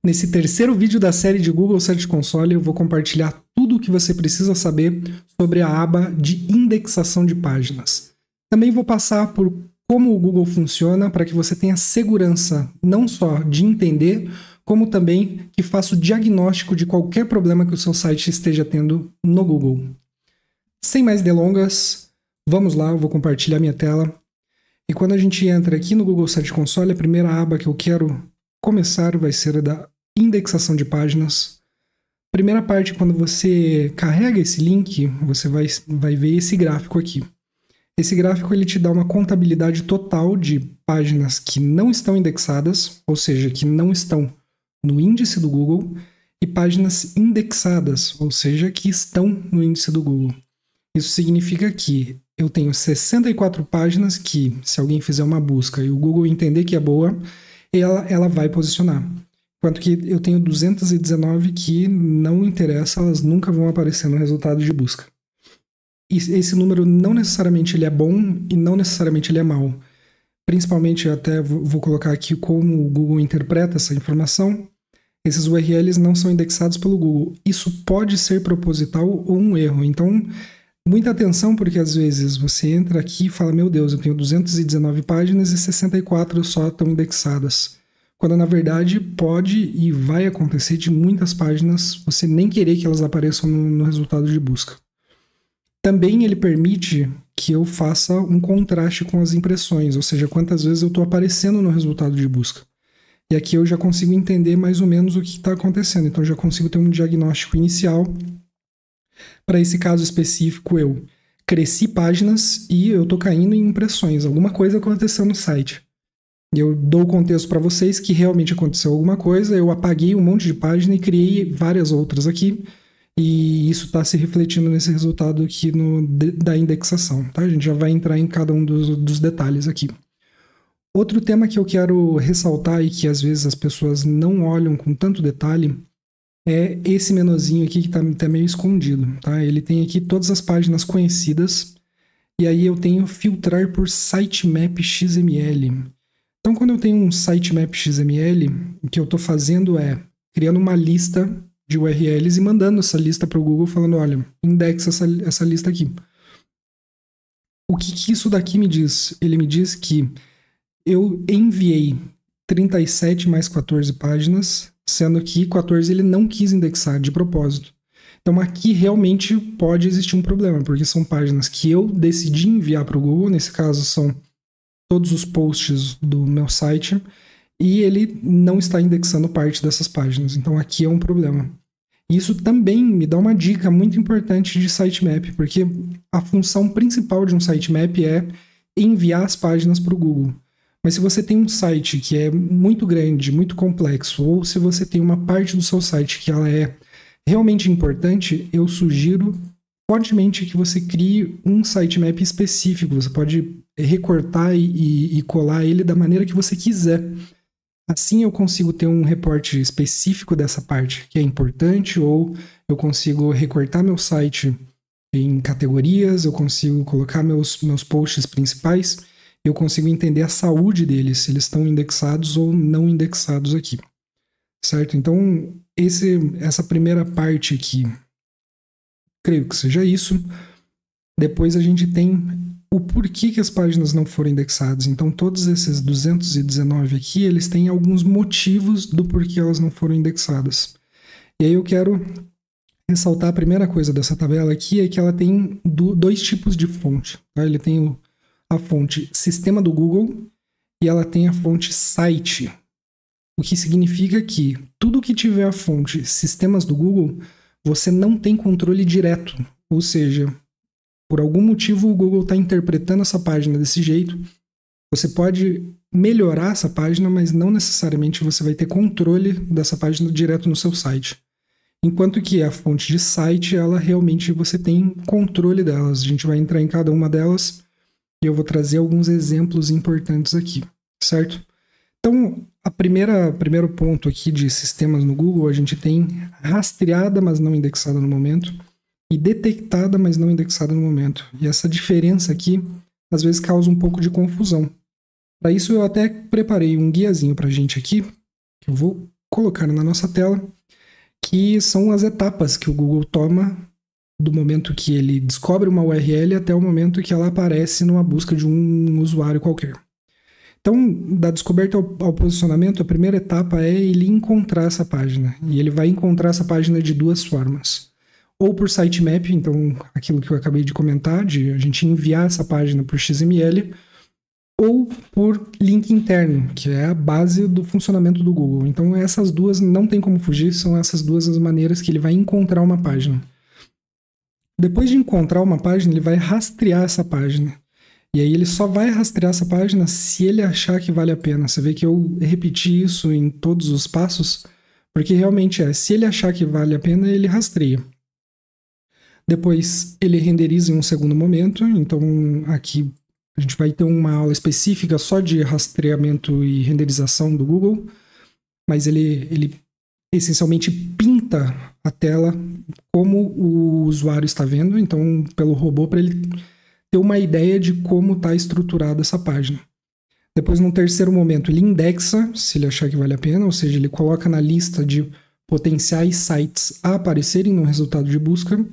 Nesse terceiro vídeo da série de Google Search Console, eu vou compartilhar tudo o que você precisa saber sobre a aba de indexação de páginas. Também vou passar por como o Google funciona para que você tenha segurança não só de entender, como também que faça o diagnóstico de qualquer problema que o seu site esteja tendo no Google. Sem mais delongas, vamos lá, eu vou compartilhar minha tela. E quando a gente entra aqui no Google Search Console, a primeira aba que eu quero começar vai ser a da indexação de páginas. Primeira parte, quando você carrega esse link, você vai ver esse gráfico aqui. Esse gráfico ele te dá uma contabilidade total de páginas que não estão indexadas, ou seja, que não estão no índice do Google, e páginas indexadas, ou seja, que estão no índice do Google. Isso significa que eu tenho 64 páginas que, se alguém fizer uma busca e o Google entender que é boa, ela vai posicionar. Enquanto que eu tenho 219 que não interessa, elas nunca vão aparecer no resultado de busca. E esse número não necessariamente ele é bom e não necessariamente ele é mau. Principalmente, eu até vou colocar aqui como o Google interpreta essa informação. Esses URLs não são indexados pelo Google. Isso pode ser proposital ou um erro. Então, muita atenção, porque às vezes você entra aqui e fala, meu Deus, eu tenho 219 páginas e 64 só estão indexadas. Quando na verdade pode e vai acontecer de muitas páginas você nem querer que elas apareçam no resultado de busca. Também ele permite que eu faça um contraste com as impressões, ou seja, quantas vezes eu estou aparecendo no resultado de busca. E aqui eu já consigo entender mais ou menos o que está acontecendo, então eu já consigo ter um diagnóstico inicial. Para esse caso específico, eu cresci páginas e eu estou caindo em impressões, alguma coisa aconteceu no site. E eu dou o contexto para vocês que realmente aconteceu alguma coisa, eu apaguei um monte de página e criei várias outras aqui, e isso está se refletindo nesse resultado aqui da indexação, tá? A gente já vai entrar em cada um dos detalhes aqui. Outro tema que eu quero ressaltar e que às vezes as pessoas não olham com tanto detalhe é esse menuzinho aqui que está meio escondido, tá? Ele tem aqui todas as páginas conhecidas, e aí eu tenho filtrar por sitemap XML. Então, quando eu tenho um sitemap XML, o que eu estou fazendo é criando uma lista de URLs e mandando essa lista para o Google falando, olha, indexa essa lista aqui. O que isso daqui me diz? Ele me diz que eu enviei 37 mais 14 páginas, sendo que 14 ele não quis indexar de propósito. Então aqui realmente pode existir um problema, porque são páginas que eu decidi enviar para o Google, nesse caso são todos os posts do meu site, e ele não está indexando parte dessas páginas. Então aqui é um problema. Isso também me dá uma dica muito importante de sitemap, porque a função principal de um sitemap é enviar as páginas para o Google. Mas se você tem um site que é muito grande, muito complexo, ou se você tem uma parte do seu site que ela é realmente importante, eu sugiro fortemente que você crie um sitemap específico. Você pode recortar e colar ele da maneira que você quiser. Assim eu consigo ter um reporte específico dessa parte que é importante, ou eu consigo recortar meu site em categorias, eu consigo colocar meus posts principais, eu consigo entender a saúde deles, se eles estão indexados ou não indexados aqui. Certo? Então, essa primeira parte aqui, creio que seja isso. Depois a gente tem o porquê que as páginas não foram indexadas. Então, todos esses 219 aqui, eles têm alguns motivos do porquê elas não foram indexadas. E aí eu quero ressaltar a primeira coisa dessa tabela aqui, é que ela tem dois tipos de fonte. Tá? Ele tem a fonte sistema do Google e ela tem a fonte site. O que significa que tudo que tiver a fonte sistemas do Google, você não tem controle direto. Ou seja, por algum motivo o Google está interpretando essa página desse jeito. Você pode melhorar essa página, mas não necessariamente você vai ter controle dessa página direto no seu site. Enquanto que a fonte de site, ela realmente você tem controle delas. A gente vai entrar em cada uma delas e eu vou trazer alguns exemplos importantes aqui, certo? Então, primeiro ponto aqui de sistemas no Google, a gente tem rastreada, mas não indexada no momento, e detectada, mas não indexada no momento. E essa diferença aqui, às vezes, causa um pouco de confusão. Para isso, eu até preparei um guiazinho para a gente aqui, que eu vou colocar na nossa tela, que são as etapas que o Google toma do momento que ele descobre uma URL até o momento que ela aparece numa busca de um usuário qualquer. Então, da descoberta ao posicionamento, a primeira etapa é ele encontrar essa página. E ele vai encontrar essa página de duas formas. Ou por sitemap, então aquilo que eu acabei de comentar, de a gente enviar essa página por XML, ou por link interno, que é a base do funcionamento do Google. Então, essas duas não tem como fugir, são essas duas as maneiras que ele vai encontrar uma página. Depois de encontrar uma página, ele vai rastrear essa página. E aí ele só vai rastrear essa página se ele achar que vale a pena. Você vê que eu repeti isso em todos os passos, porque realmente se ele achar que vale a pena, ele rastreia. Depois ele renderiza em um segundo momento, então aqui a gente vai ter uma aula específica só de rastreamento e renderização do Google, mas ele essencialmente pinta a tela como o usuário está vendo, então pelo robô, para ele ter uma ideia de como está estruturada essa página. Depois, num terceiro momento, ele indexa, se ele achar que vale a pena, ou seja, ele coloca na lista de potenciais sites a aparecerem no resultado de busca,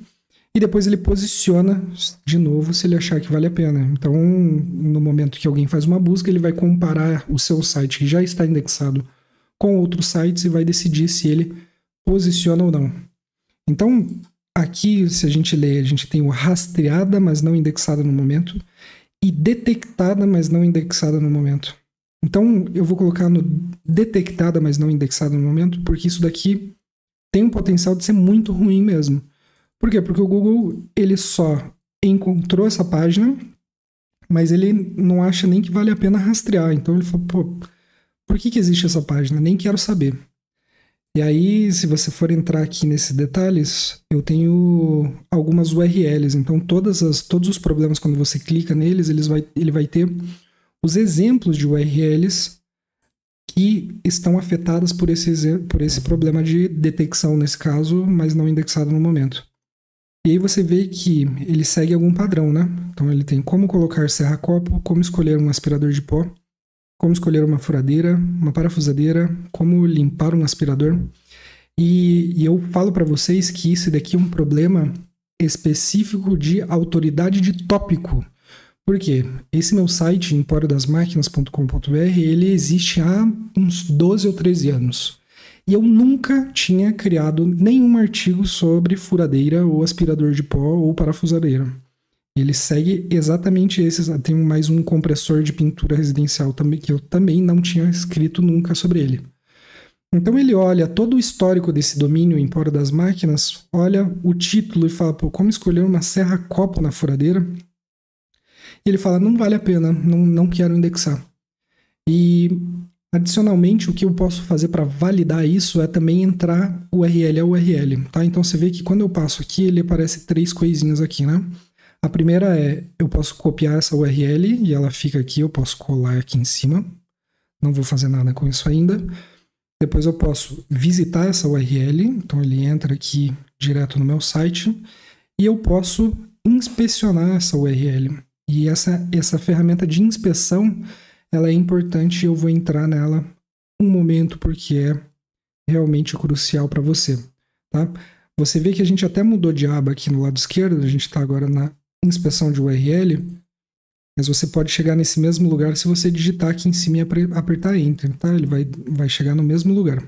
e depois ele posiciona de novo se ele achar que vale a pena. Então, no momento que alguém faz uma busca, ele vai comparar o seu site que já está indexado com outros sites e vai decidir se ele posiciona ou não. Então, aqui, se a gente ler, a gente tem o rastreada, mas não indexada no momento, e detectada, mas não indexada no momento. Então, eu vou colocar no detectada, mas não indexada no momento, porque isso daqui tem um potencial de ser muito ruim mesmo. Por quê? Porque o Google, ele só encontrou essa página, mas ele não acha nem que vale a pena rastrear. Então, ele falou, pô, por que existe essa página? Nem quero saber. E aí, se você for entrar aqui nesses detalhes, eu tenho algumas URLs. Então, todos os problemas, quando você clica neles, ele vai ter os exemplos de URLs que estão afetadas por esse problema de detecção, nesse caso, mas não indexado no momento. E aí você vê que ele segue algum padrão, né? Então, ele tem como colocar serra-copo, como escolher um aspirador de pó, como escolher uma furadeira, uma parafusadeira, como limpar um aspirador. E eu falo para vocês que isso daqui é um problema específico de autoridade de tópico. Por quê? Esse meu site, emporiodasmaquinas.com.br, ele existe há uns 12 ou 13 anos. E eu nunca tinha criado nenhum artigo sobre furadeira ou aspirador de pó ou parafusadeira. Ele segue exatamente esses. Tem mais um compressor de pintura residencial também, que eu também não tinha escrito nunca sobre ele. Então ele olha todo o histórico desse domínio Empório das Máquinas, olha o título e fala, pô, como escolher uma serra-copo na furadeira? E ele fala, não vale a pena, não quero indexar. E adicionalmente, o que eu posso fazer para validar isso é também entrar URL a URL, tá? Então você vê que quando eu passo aqui, ele aparece 3 coisinhas aqui, né? A primeira é, eu posso copiar essa URL e ela fica aqui, eu posso colar aqui em cima. Não vou fazer nada com isso ainda. Depois eu posso visitar essa URL, então ele entra aqui direto no meu site. E eu posso inspecionar essa URL. E essa ferramenta de inspeção, ela é importante e eu vou entrar nela um momento porque é realmente crucial para você, tá? Você vê que a gente até mudou de aba aqui no lado esquerdo, a gente está agora na inspeção de URL, mas você pode chegar nesse mesmo lugar se você digitar aqui em cima e apertar Enter, tá? Ele vai chegar no mesmo lugar.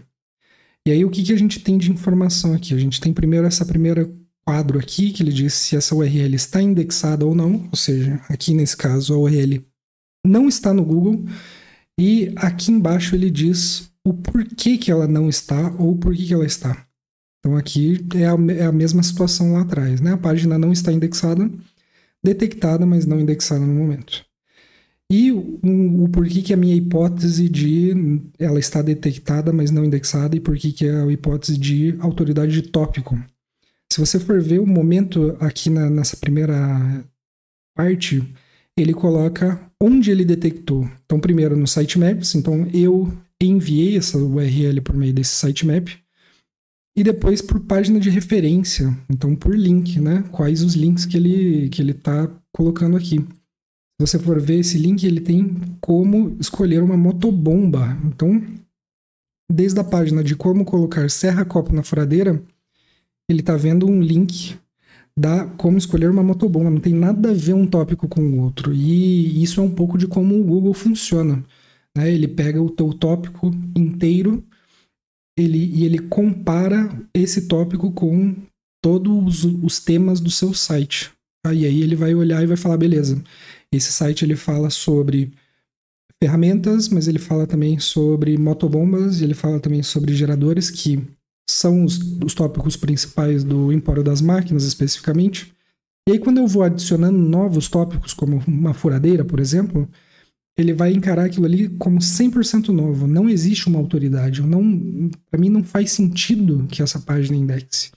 E aí o que a gente tem de informação aqui? A gente tem primeiro essa primeira quadro aqui, que ele diz se essa URL está indexada ou não, ou seja, aqui nesse caso a URL não está no Google, e aqui embaixo ele diz o porquê que ela não está ou por que ela está. Então aqui é a mesma situação lá atrás, né? A página não está indexada, detectada, mas não indexada no momento. E o porquê que a minha hipótese de ela está detectada, mas não indexada, e porquê que é a hipótese de autoridade de tópico. Se você for ver o momento aqui nessa primeira parte, ele coloca onde ele detectou. Então, primeiro no sitemaps, então eu enviei essa URL por meio desse sitemap, e depois por página de referência, então por link, né? Quais os links que ele está colocando aqui. Se você for ver esse link, ele tem como escolher uma motobomba. Então, desde a página de como colocar serra-copo na furadeira, ele está vendo um link da como escolher uma motobomba. Não tem nada a ver um tópico com o outro. E isso é um pouco de como o Google funciona, né? Ele pega o teu tópico inteiro e ele compara esse tópico com todos os temas do seu site. E aí ele vai olhar e vai falar, beleza, esse site ele fala sobre ferramentas, mas ele fala também sobre motobombas, e ele fala também sobre geradores, que são os tópicos principais do Empório das Máquinas, especificamente. E aí, quando eu vou adicionando novos tópicos, como uma furadeira, por exemplo, ele vai encarar aquilo ali como 100% novo. Não existe uma autoridade. Para mim, não faz sentido que essa página indexe.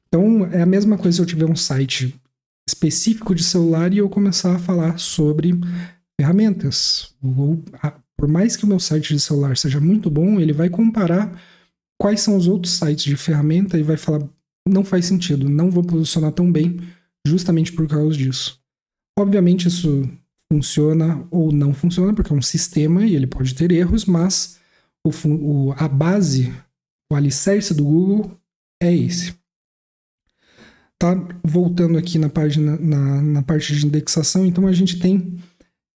Então, é a mesma coisa se eu tiver um site específico de celular e eu começar a falar sobre ferramentas. Por mais que o meu site de celular seja muito bom, ele vai comparar quais são os outros sites de ferramenta e vai falar, não faz sentido, não vou posicionar tão bem justamente por causa disso. Obviamente isso funciona ou não funciona, porque é um sistema e ele pode ter erros, mas a base, o alicerce do Google é esse. Tá? Voltando aqui na página, na parte de indexação, então a gente tem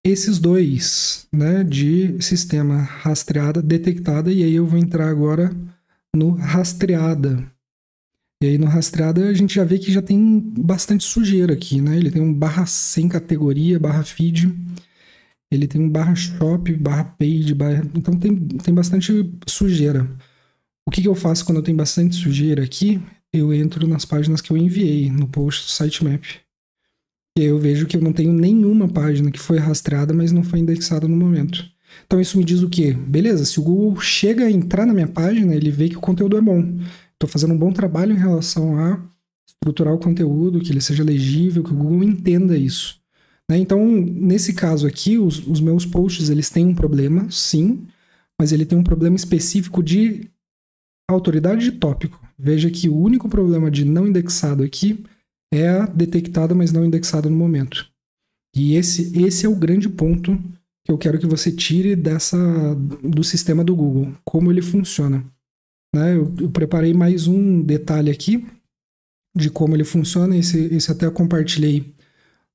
esses dois, né, de sistema rastreada, detectada, e aí eu vou entrar agora no rastreada. E aí no rastreada a gente já vê que já tem bastante sujeira aqui, né? Ele tem um barra sem categoria, barra feed, ele tem um barra shop, barra page, então tem bastante sujeira. O que eu faço quando eu tenho bastante sujeira aqui? Eu entro nas páginas que eu enviei no post do sitemap. E aí eu vejo que eu não tenho nenhuma página que foi rastreada, mas não foi indexada no momento. Então isso me diz o quê? Beleza, se o Google chega a entrar na minha página, ele vê que o conteúdo é bom. Estou fazendo um bom trabalho em relação a estruturar o conteúdo, que ele seja legível, que o Google entenda isso. Né? Então, nesse caso aqui, os meus posts, eles têm um problema, sim, mas ele tem um problema específico de autoridade de tópico. Veja que o único problema de não indexado aqui é a detectada, mas não indexada no momento. E esse é o grande ponto que eu quero que você tire do sistema do Google, como ele funciona. Né? Eu preparei mais um detalhe aqui de como ele funciona, esse até eu compartilhei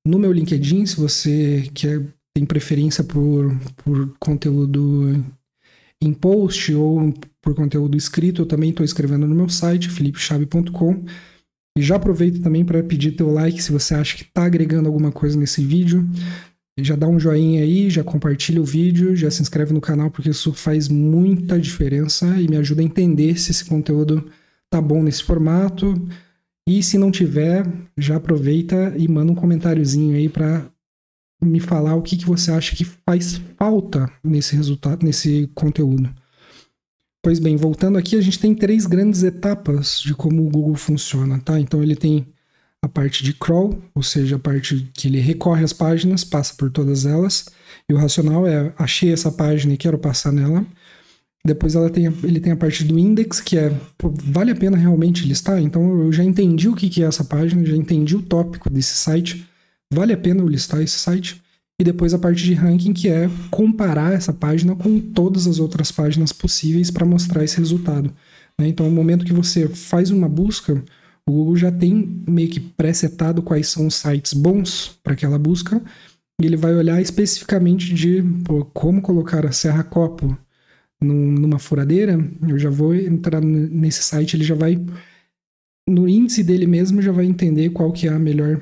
no meu LinkedIn, se você tem preferência por conteúdo em post ou por conteúdo escrito, eu também estou escrevendo no meu site, philipechave.com. E já aproveito também para pedir teu like se você acha que está agregando alguma coisa nesse vídeo. Já dá um joinha aí, já compartilha o vídeo, já se inscreve no canal, porque isso faz muita diferença e me ajuda a entender se esse conteúdo tá bom nesse formato. E se não tiver, já aproveita e manda um comentáriozinho aí para me falar o que você acha que faz falta nesse resultado, nesse conteúdo. Pois bem, voltando aqui, a gente tem 3 grandes etapas de como o Google funciona, tá? Então ele tem a parte de crawl, ou seja, a parte que ele recorre às páginas, passa por todas elas, e o racional é, achei essa página e quero passar nela. Depois ele tem a parte do index, que é, vale a pena realmente listar? Então eu já entendi o que é essa página, já entendi o tópico desse site, vale a pena eu listar esse site? E depois a parte de ranking, que é comparar essa página com todas as outras páginas possíveis para mostrar esse resultado. Né? Então, no momento que você faz uma busca, o Google já tem meio que pré-setado quais são os sites bons para aquela busca, e ele vai olhar especificamente de como colocar a serra-copo numa furadeira. Eu já vou entrar nesse site, ele já vai, no índice dele mesmo, já vai entender qual que é a melhor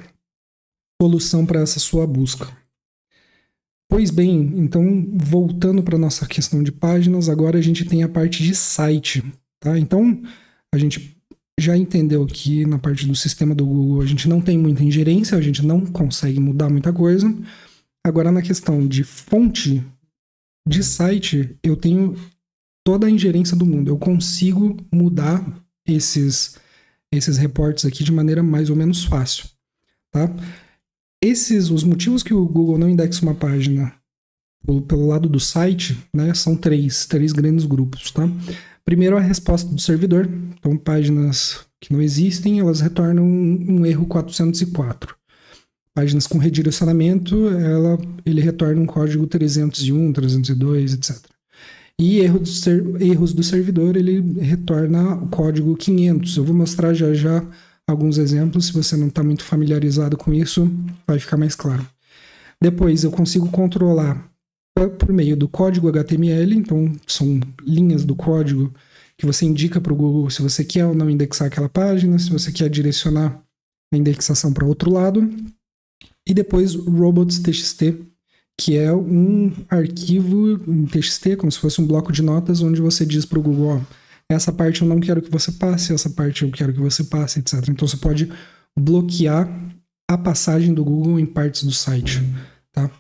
solução para essa sua busca. Pois bem, então voltando para a nossa questão de páginas, agora a gente tem a parte de site, tá? Então a gente já entendeu que na parte do sistema do Google a gente não tem muita ingerência, a gente não consegue mudar muita coisa. Agora na questão de fonte de site, eu tenho toda a ingerência do mundo, eu consigo mudar esses reportes aqui de maneira mais ou menos fácil, tá? Os motivos que o Google não indexa uma página pelo lado do site, né, são três grandes grupos, tá? Primeiro, a resposta do servidor. Então, páginas que não existem, elas retornam um erro 404. Páginas com redirecionamento, ele retorna um código 301, 302, etc. E erros do servidor, ele retorna o código 500. Eu vou mostrar já já alguns exemplos. Se você não está muito familiarizado com isso, vai ficar mais claro. Depois, eu consigo controlar por meio do código HTML. Então, são linhas do código que você indica para o Google se você quer ou não indexar aquela página, se você quer direcionar a indexação para outro lado. E depois, robots.txt, que é um arquivo em TXT, como se fosse um bloco de notas, onde você diz para o Google, ó, essa parte eu não quero que você passe, essa parte eu quero que você passe, etc. Então você pode bloquear a passagem do Google em partes do site, tá?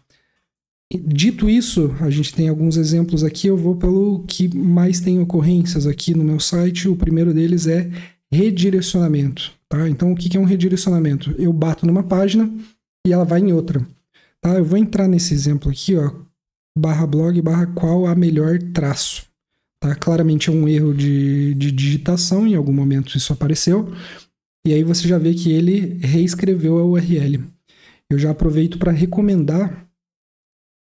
E, dito isso, a gente tem alguns exemplos aqui, eu vou pelo que mais tem ocorrências aqui no meu site. O primeiro deles é redirecionamento, tá? Então o que é um redirecionamento? Eu bato numa página e ela vai em outra. Tá, eu vou entrar nesse exemplo aqui, ó, /blog/ qual a melhor traço. Tá? Claramente é um erro de digitação, em algum momento isso apareceu, e aí você já vê que ele reescreveu a URL. Eu já aproveito para recomendar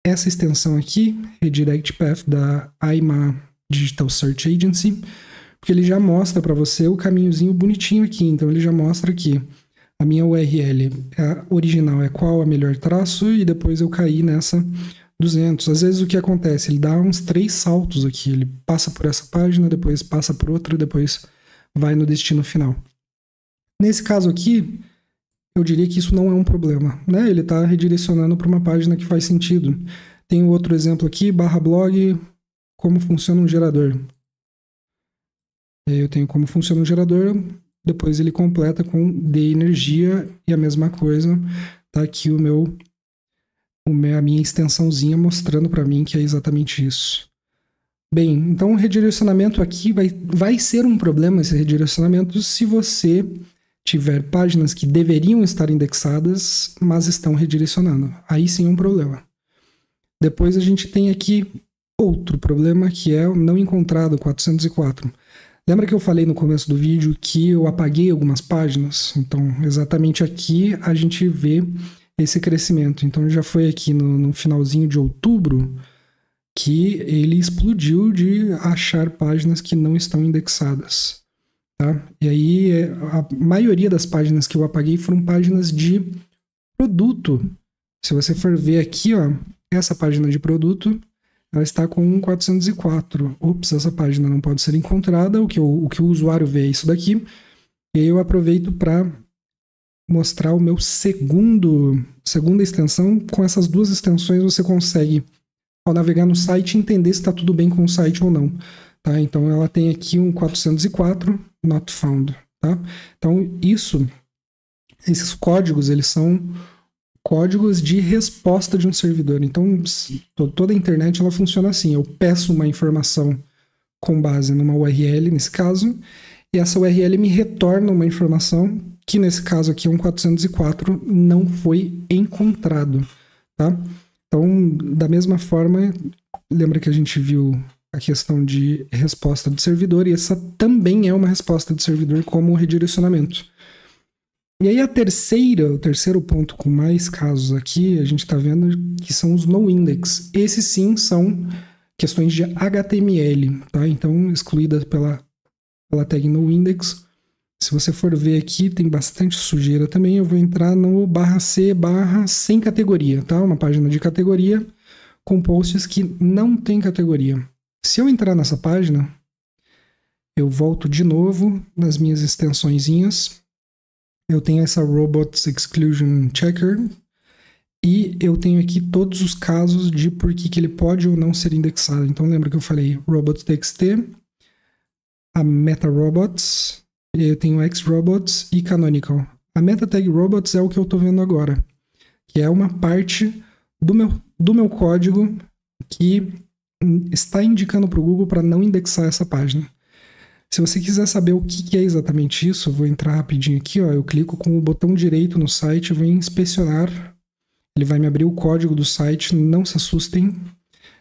essa extensão aqui, Redirect Path da AIMA Digital Search Agency, porque ele já mostra para você o caminhozinho bonitinho aqui, então ele já mostra aqui. A minha URL original é qual a melhor traço, e depois eu caí nessa 200. Às vezes o que acontece? Ele dá uns 3 saltos aqui. Ele passa por essa página, depois passa por outra, depois vai no destino final. Nesse caso aqui, eu diria que isso não é um problema, né? Ele está redirecionando para uma página que faz sentido. Tem outro exemplo aqui, /blog, como funciona um gerador. Eu tenho como funciona um gerador. Depois ele completa com de energia e a mesma coisa. Tá aqui a minha extensãozinha mostrando para mim que é exatamente isso. Bem, então o redirecionamento aqui vai ser um problema, esse redirecionamento, se você tiver páginas que deveriam estar indexadas, mas estão redirecionando. Aí sim é um problema. Depois a gente tem aqui outro problema, que é o não encontrado 404. Lembra que eu falei no começo do vídeo que eu apaguei algumas páginas? Então, exatamente aqui a gente vê esse crescimento. Então, já foi aqui no finalzinho de outubro que ele explodiu de achar páginas que não estão indexadas. Tá? E aí, a maioria das páginas que eu apaguei foram páginas de produto. Se você for ver aqui, ó, essa página de produto, ela está com 404. Ops, essa página não pode ser encontrada. O que o usuário vê é isso daqui. E aí eu aproveito para mostrar o meu segunda extensão. Com essas duas extensões você consegue, ao navegar no site, entender se está tudo bem com o site ou não. Tá? Então ela tem aqui um 404, not found. Tá? Então esses códigos, eles são códigos de resposta de um servidor. Então, toda a internet ela funciona assim. Eu peço uma informação com base numa URL, nesse caso, e essa URL me retorna uma informação que, nesse caso aqui, é um 404, não foi encontrado. Tá? Então, da mesma forma, lembra que a gente viu a questão de resposta do servidor, e essa também é uma resposta do servidor como redirecionamento. E aí o terceiro ponto com mais casos aqui, a gente está vendo que são os no-index. Esses sim são questões de HTML, tá? Então, excluídas pela tag no-index. Se você for ver aqui, tem bastante sujeira também. Eu vou entrar no /c/ sem categoria, tá? Uma página de categoria com posts que não tem categoria. Se eu entrar nessa página, eu volto de novo nas minhas extensõezinhas. Eu tenho essa Robots Exclusion Checker e eu tenho aqui todos os casos de por que ele pode ou não ser indexado. Então lembra que eu falei robots.txt, a meta robots, e eu tenho xrobots e canonical. A meta tag robots é o que eu estou vendo agora, que é uma parte do meu código que está indicando para o Google para não indexar essa página. Se você quiser saber o que é exatamente isso, eu vou entrar rapidinho aqui, ó, eu clico com o botão direito no site, eu vou inspecionar, ele vai me abrir o código do site, não se assustem.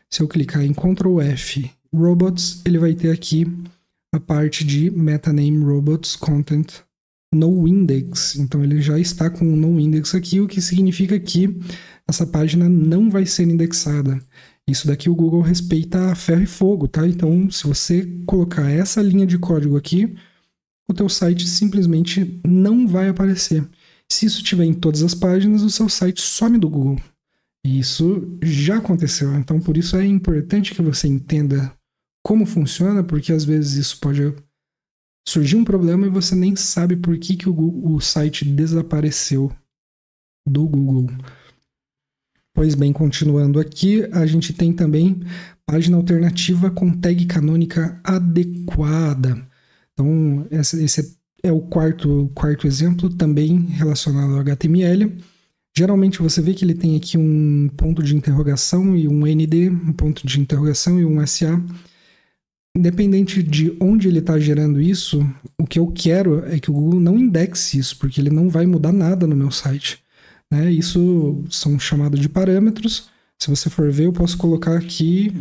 Se eu clicar em Ctrl F, Robots, ele vai ter aqui a parte de Metaname Robots Content No Index. Então ele já está com o No Index aqui, o que significa que essa página não vai ser indexada. Isso daqui o Google respeita a ferro e fogo, tá? Então, se você colocar essa linha de código aqui, o teu site simplesmente não vai aparecer. Se isso tiver em todas as páginas, o seu site some do Google. E isso já aconteceu. Então, por isso é importante que você entenda como funciona, porque às vezes isso pode surgir um problema e você nem sabe por que o site desapareceu do Google. Pois bem, continuando aqui, a gente tem também página alternativa com tag canônica adequada. Então, esse é o quarto exemplo, também relacionado ao HTML. Geralmente você vê que ele tem aqui um ponto de interrogação e um ND, um ponto de interrogação e um SA. Independente de onde ele está gerando isso, o que eu quero é que o Google não indexe isso, porque ele não vai mudar nada no meu site. Né? Isso são chamados de parâmetros. Se você for ver, eu posso colocar aqui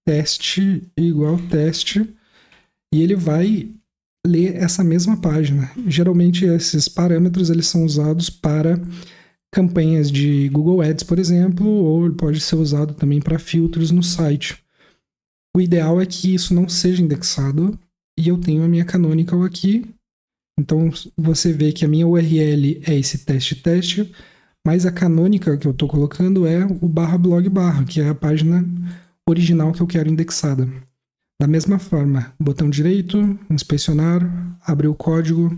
teste igual teste e ele vai ler essa mesma página. Geralmente esses parâmetros eles são usados para campanhas de Google Ads, por exemplo, ou ele pode ser usado também para filtros no site. O ideal é que isso não seja indexado e eu tenho a minha canonical aqui. Então você vê que a minha URL é esse teste, mas a canônica que eu estou colocando é o /blog/, que é a página original que eu quero indexada. Da mesma forma, botão direito, inspecionar, abrir o código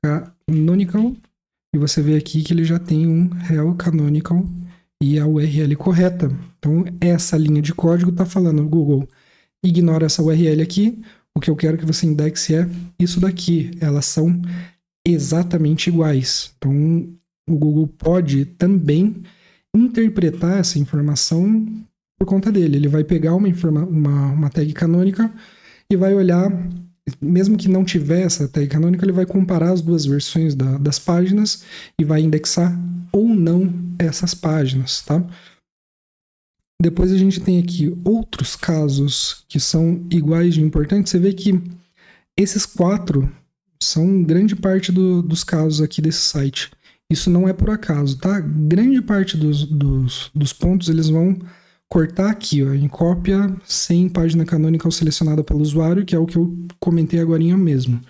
canonical e você vê aqui que ele já tem um rel canonical e a URL correta. Então essa linha de código está falando, Google, ignora essa URL aqui, o que eu quero que você indexe é isso daqui. Elas são exatamente iguais. Então o Google pode também interpretar essa informação por conta dele. Ele vai pegar uma tag canônica e vai olhar, mesmo que não tiver essa tag canônica, ele vai comparar as duas versões das páginas e vai indexar ou não essas páginas, tá? Depois a gente tem aqui outros casos que são iguais de importantes. Você vê que esses 4 são grande parte dos casos aqui desse site. Isso não é por acaso, tá? Grande parte dos pontos eles vão cortar aqui, ó, em cópia sem página canônica selecionada pelo usuário, que é o que eu comentei agorinha mesmo.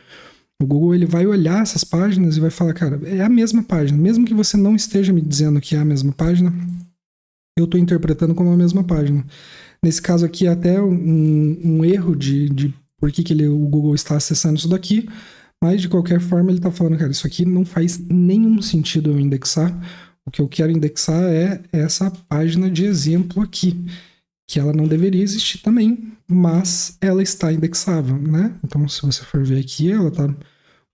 O Google ele vai olhar essas páginas e vai falar, cara, é a mesma página. Mesmo que você não esteja me dizendo que é a mesma página, eu estou interpretando como a mesma página. Nesse caso aqui, até um erro de por que o Google está acessando isso daqui, mas de qualquer forma ele está falando, cara, isso aqui não faz nenhum sentido eu indexar. O que eu quero indexar é essa página de exemplo aqui, que ela não deveria existir também, mas ela está indexável, né? Então, se você for ver aqui, ela está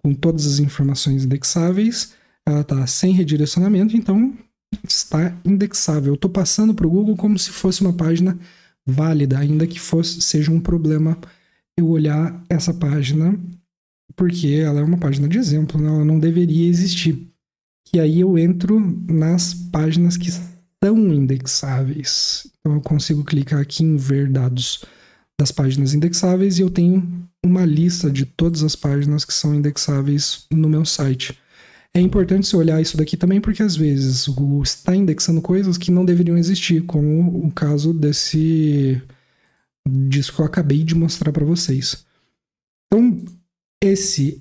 com todas as informações indexáveis, ela está sem redirecionamento, então está indexável. Eu estou passando para o Google como se fosse uma página válida, ainda que seja um problema eu olhar essa página, porque ela é uma página de exemplo, né? Ela não deveria existir. E aí eu entro nas páginas que são indexáveis. Então eu consigo clicar aqui em ver dados das páginas indexáveis e eu tenho uma lista de todas as páginas que são indexáveis no meu site. É importante você olhar isso daqui também porque às vezes o Google está indexando coisas que não deveriam existir, como o caso disso que eu acabei de mostrar para vocês. Então,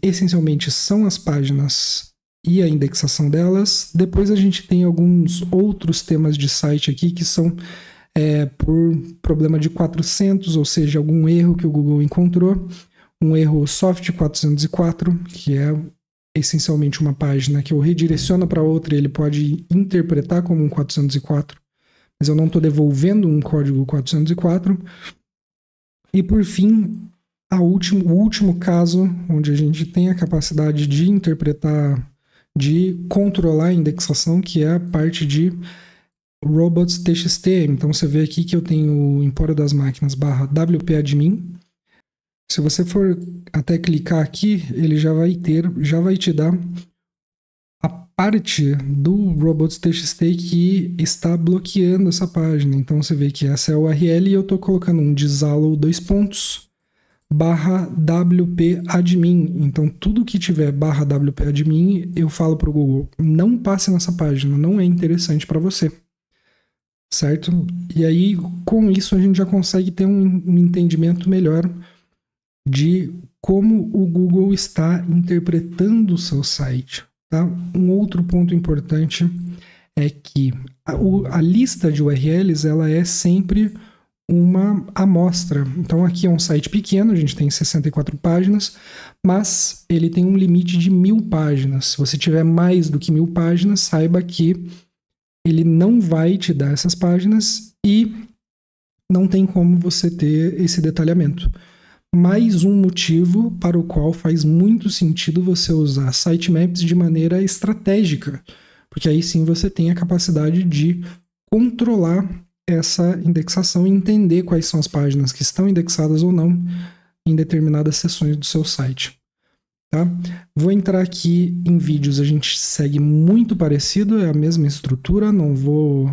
essencialmente são as páginas e a indexação delas. Depois a gente tem alguns outros temas de site aqui que são por problema de 400, ou seja, algum erro que o Google encontrou, um erro soft 404, que é essencialmente uma página que eu redireciono para outra e ele pode interpretar como um 404, mas eu não estou devolvendo um código 404. E por fim, o último caso onde a gente tem a capacidade de interpretar, de controlar a indexação, que é a parte de robots.txt. Então você vê aqui que eu tenho o empório das máquinas /wp-admin. Se você for até clicar aqui, ele já vai te dar a parte do robots.txt que está bloqueando essa página. Então você vê que essa é a URL e eu estou colocando um disallow /wp-admin. Então tudo que tiver /wp-admin eu falo para o Google, não passe nessa página, não é interessante para você. certo? E aí, com isso, a gente já consegue ter um entendimento melhor de como o Google está interpretando o seu site, tá? Um outro ponto importante é que a lista de URLs, ela é sempre uma amostra. Então aqui é um site pequeno, a gente tem 64 páginas, mas ele tem um limite de 1000 páginas. Se você tiver mais do que 1000 páginas, saiba que ele não vai te dar essas páginas e não tem como você ter esse detalhamento. Mais um motivo para o qual faz muito sentido você usar sitemaps de maneira estratégica, porque aí sim você tem a capacidade de controlar essa indexação e entender quais são as páginas que estão indexadas ou não em determinadas seções do seu site. Tá? Vou entrar aqui em vídeos, a gente segue muito parecido, é a mesma estrutura, não vou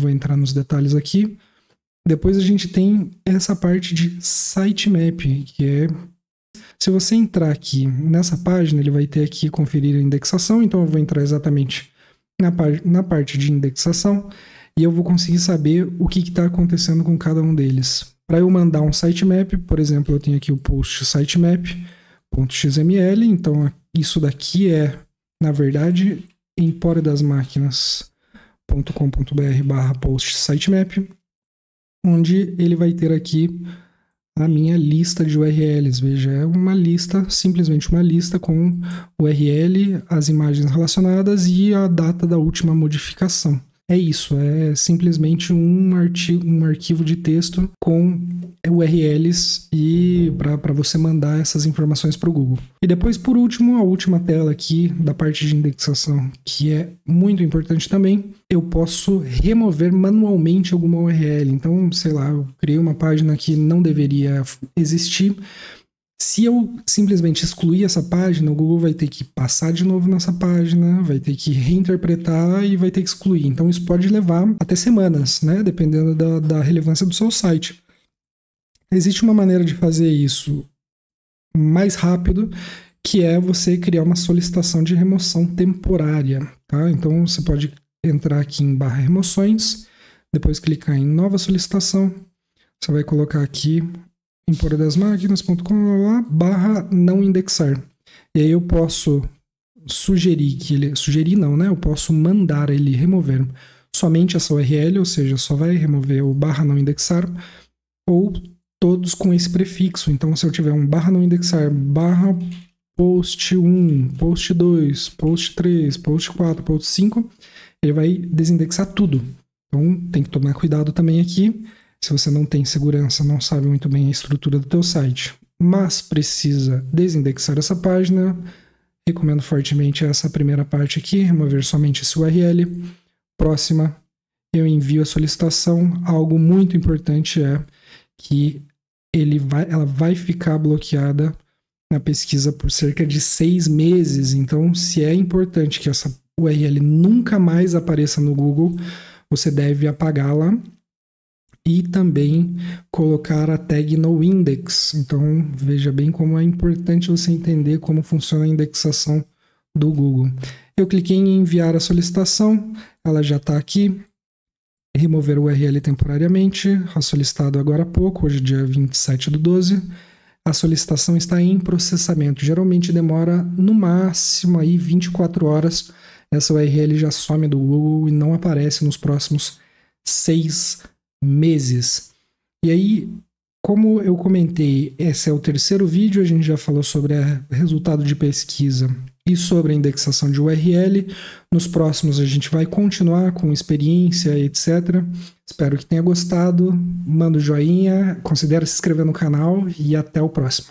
entrar nos detalhes aqui. Depois a gente tem essa parte de sitemap, que é... Se você entrar aqui nessa página, ele vai ter aqui conferir a indexação, então eu vou entrar exatamente na parte de indexação e eu vou conseguir saber o que está acontecendo com cada um deles. Para eu mandar um sitemap, por exemplo, eu tenho aqui o post sitemap.xml, então isso daqui é, na verdade, emporedasmaquinas.com.br/post sitemap, onde ele vai ter aqui a minha lista de URLs. Veja, é uma lista, simplesmente uma lista com URL, as imagens relacionadas e a data da última modificação. É isso, é simplesmente um arquivo de texto com URLs e para você mandar essas informações para o Google. E depois, por último, a última tela aqui da parte de indexação, que é muito importante também, eu posso remover manualmente alguma URL. Então, sei lá, eu criei uma página que não deveria existir. Se eu simplesmente excluir essa página, o Google vai ter que passar de novo nessa página, vai ter que reinterpretar e vai ter que excluir. Então isso pode levar até semanas, né? Dependendo da relevância do seu site. Existe uma maneira de fazer isso mais rápido, que é você criar uma solicitação de remoção temporária, tá? Então você pode entrar aqui em /remoções, depois clicar em nova solicitação, você vai colocar aqui emporedasmaquinas.com/não indexar. E aí eu posso sugerir que ele... Sugerir não, né? Eu posso mandar ele remover somente essa URL, ou seja, só vai remover o /não indexar, ou todos com esse prefixo. Então, se eu tiver um /não indexar, /post 1, post 2, post 3, post 4, post 5, ele vai desindexar tudo. Então, tem que tomar cuidado também aqui. Se você não tem segurança, não sabe muito bem a estrutura do teu site, mas precisa desindexar essa página, recomendo fortemente essa primeira parte aqui, remover somente esse URL. Próxima, eu envio a solicitação. Algo muito importante é que ela vai ficar bloqueada na pesquisa por cerca de 6 meses. Então, se é importante que essa URL nunca mais apareça no Google, você deve apagá-la e também colocar a tag noindex. Então, veja bem como é importante você entender como funciona a indexação do Google. Eu cliquei em enviar a solicitação, ela já está aqui. Remover o URL temporariamente, solicitado agora há pouco, hoje dia 27/12. A solicitação está em processamento. Geralmente demora no máximo aí 24 horas. Essa URL já some do Google e não aparece nos próximos 6 meses. E aí, como eu comentei, esse é o terceiro vídeo, a gente já falou sobre o resultado de pesquisa e sobre a indexação de URL. Nos próximos a gente vai continuar com experiência, etc. Espero que tenha gostado. Manda o joinha, considere se inscrever no canal e até o próximo.